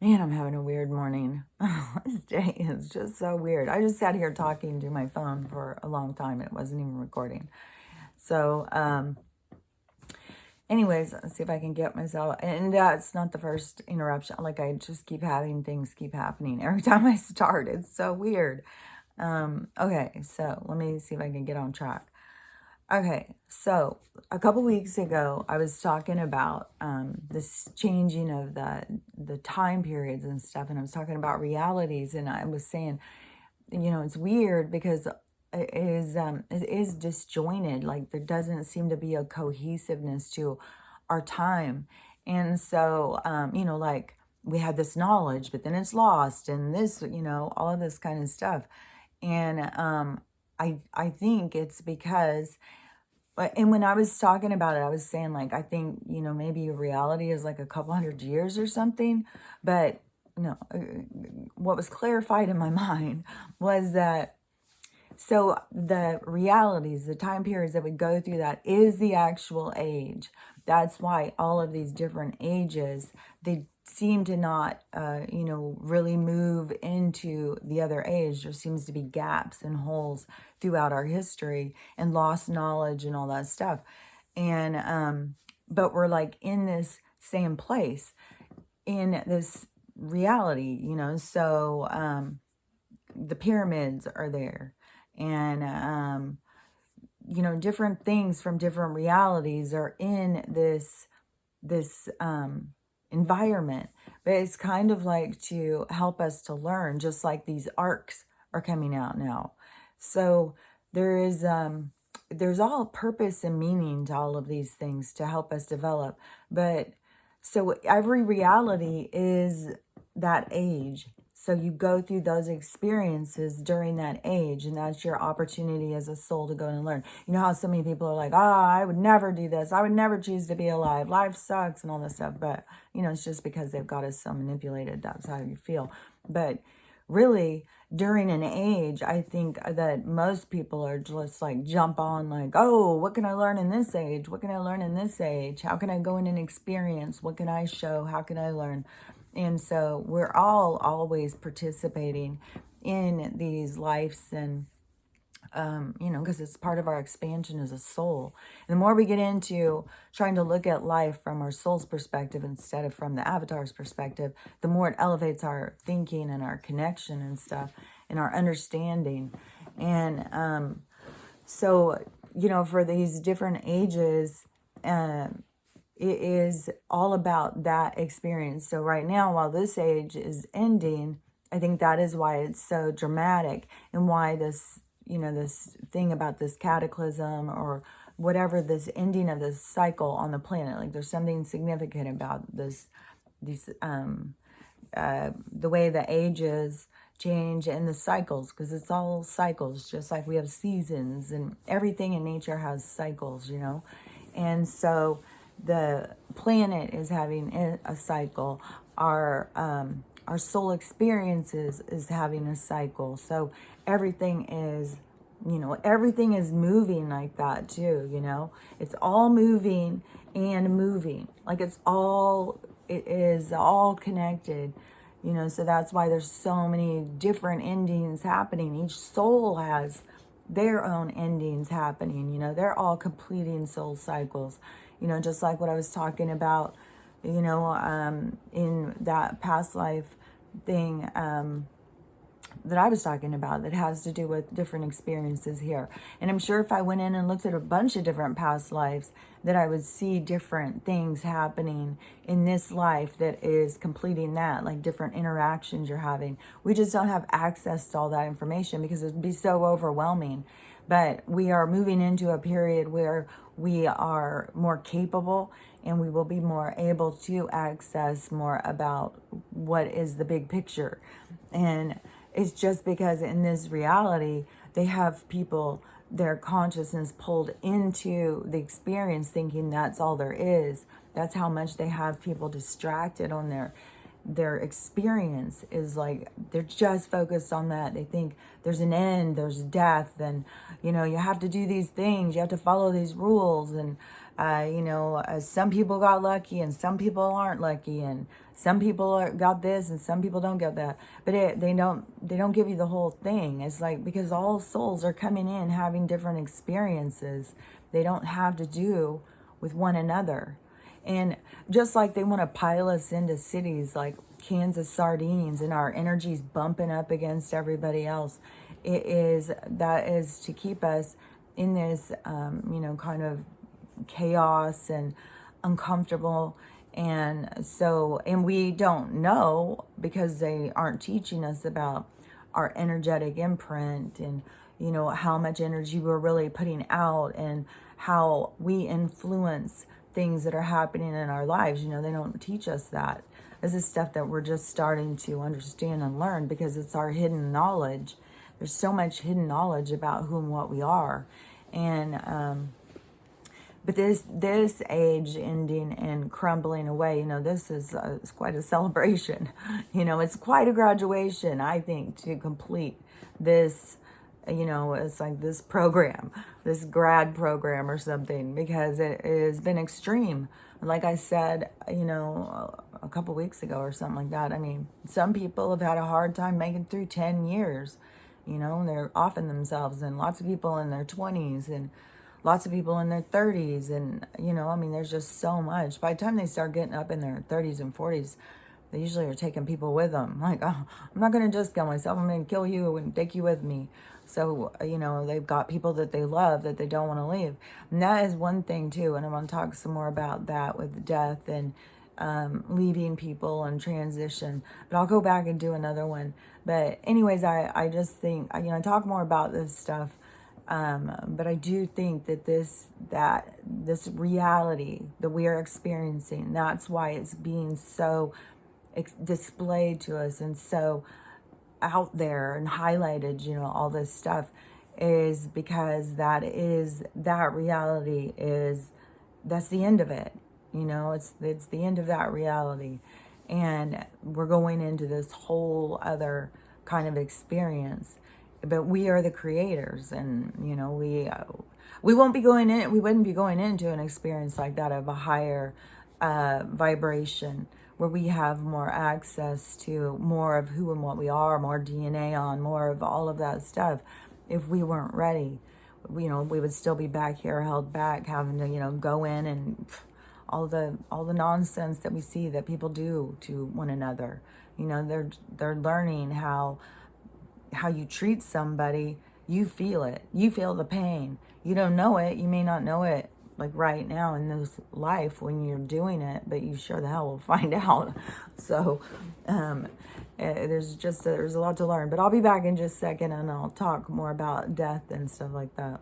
Man, I'm having a weird morning. This day is just so weird. I just sat here talking to my phone for a long time. It wasn't even recording. So, anyways, let's see if I can get myself. And that's not the first interruption. Like, I just keep having things keep happening every time I start. It's so weird. Okay, so let me see if I can get on track. Okay, so a couple weeks ago, I was talking about this changing of the time periods and stuff, and I was talking about realities, and I was saying, it's weird because it is disjointed. Like there doesn't seem to be a cohesiveness to our time, and so like we had this knowledge, but then it's lost, and this, all of this kind of stuff, and I think it's because and when I was talking about it, I was saying, like, I think, maybe reality is like a couple hundred years or something. But no, what was clarified in my mind was that so the realities, the time periods that we go through, that is the actual age. That's why all of these different ages, they seem to not, really move into the other age. There seems to be gaps and holes throughout our history and lost knowledge and all that stuff. And, but we're like in this same place, in this reality, so, the pyramids are there, and different things from different realities are in this environment. But it's kind of like to help us to learn, just like these arcs are coming out now. So there's all purpose and meaning to all of these things to help us develop. But so every reality is that age. So you go through those experiences during that age, and that's your opportunity as a soul to go and learn. You know how so many people are like, I would never do this. I would never choose to be alive. Life sucks and all this stuff. But, it's just because they've got us so manipulated. That's how you feel. But really, during an age, I think that most people are just like jump on like, oh, what can I learn in this age? What can I learn in this age? How can I go in and experience? What can I show? How can I learn? And so we're all always participating in these lives, and because it's part of our expansion as a soul. And the more we get into trying to look at life from our soul's perspective instead of from the avatar's perspective, the more it elevates our thinking and our connection and stuff and our understanding. And so, for these different ages, it is all about that experience. So right now, while this age is ending, I think that is why it's so dramatic, and why this, this thing about this cataclysm or whatever, this ending of this cycle on the planet, like there's something significant about the way the ages change and the cycles, because it's all cycles, just like we have seasons, and everything in nature has cycles, and so the planet is having a cycle. Our soul experiences is having a cycle. So everything is, everything is moving like that too. It's all moving and moving. Like it is all connected. So that's why there's so many different endings happening. Each soul has their own endings happening. They're all completing soul cycles. Just like what I was talking about, in that past life thing that I was talking about, that has to do with different experiences here. And I'm sure if I went in and looked at a bunch of different past lives, that I would see different things happening in this life that is completing that, like different interactions you're having. We just don't have access to all that information because it would be so overwhelming. But we are moving into a period where we are more capable, and we will be more able to access more about what is the big picture. And it's just because in this reality, they have people, their consciousness pulled into the experience thinking that's all there is. That's how much they have people distracted on their experience, is like they're just focused on that. They think there's an end, there's death, and you have to do these things, you have to follow these rules, and Some people got lucky and some people aren't lucky, and some people got this and some people don't get that. But they don't give you the whole thing. It's like, because all souls are coming in having different experiences. They don't have to do with one another. And just like they want to pile us into cities like cans of sardines and our energy's bumping up against everybody else, that is to keep us in this, kind of chaos and uncomfortable. And we don't know, because they aren't teaching us about our energetic imprint, and how much energy we're really putting out, and how we influence things that are happening in our lives. They don't teach us that. This is stuff that we're just starting to understand and learn, because it's our hidden knowledge. There's so much hidden knowledge about who and what we are. But this age ending and crumbling away, this is it's quite a celebration. It's quite a graduation, I think, to complete this. It's like this program, this grad program or something, because it has been extreme. Like I said, a couple weeks ago or something like that. I mean, some people have had a hard time making through 10 years. They're offing themselves, and lots of people in their 20s, and lots of people in their 30s. And, there's just so much. By the time they start getting up in their 30s and 40s, they usually are taking people with them. Like, oh, I'm not going to just kill myself. I'm going to kill you and take you with me. So, they've got people that they love that they don't want to leave. And that is one thing, too. And I want to talk some more about that with death and leaving people and transition. But I'll go back and do another one. But anyways, I just think, I talk more about this stuff. But I do think that this reality that we are experiencing, that's why it's being so displayed to us and so out there and highlighted, all this stuff, is because that reality that's the end of it. It's the end of that reality. And we're going into this whole other kind of experience. But we are the creators, and we wouldn't be going into an experience like that of a higher vibration, where we have more access to more of who and what we are, more DNA on, more of all of that stuff. If we weren't ready, we would still be back here, held back, having to go in and all the nonsense that we see that people do to one another. They're learning how you treat somebody. You feel it. You feel the pain. You don't know it. You may not know it like right now in this life when you're doing it, but you sure the hell will find out. So there's a lot to learn. But I'll be back in just a second, and I'll talk more about death and stuff like that.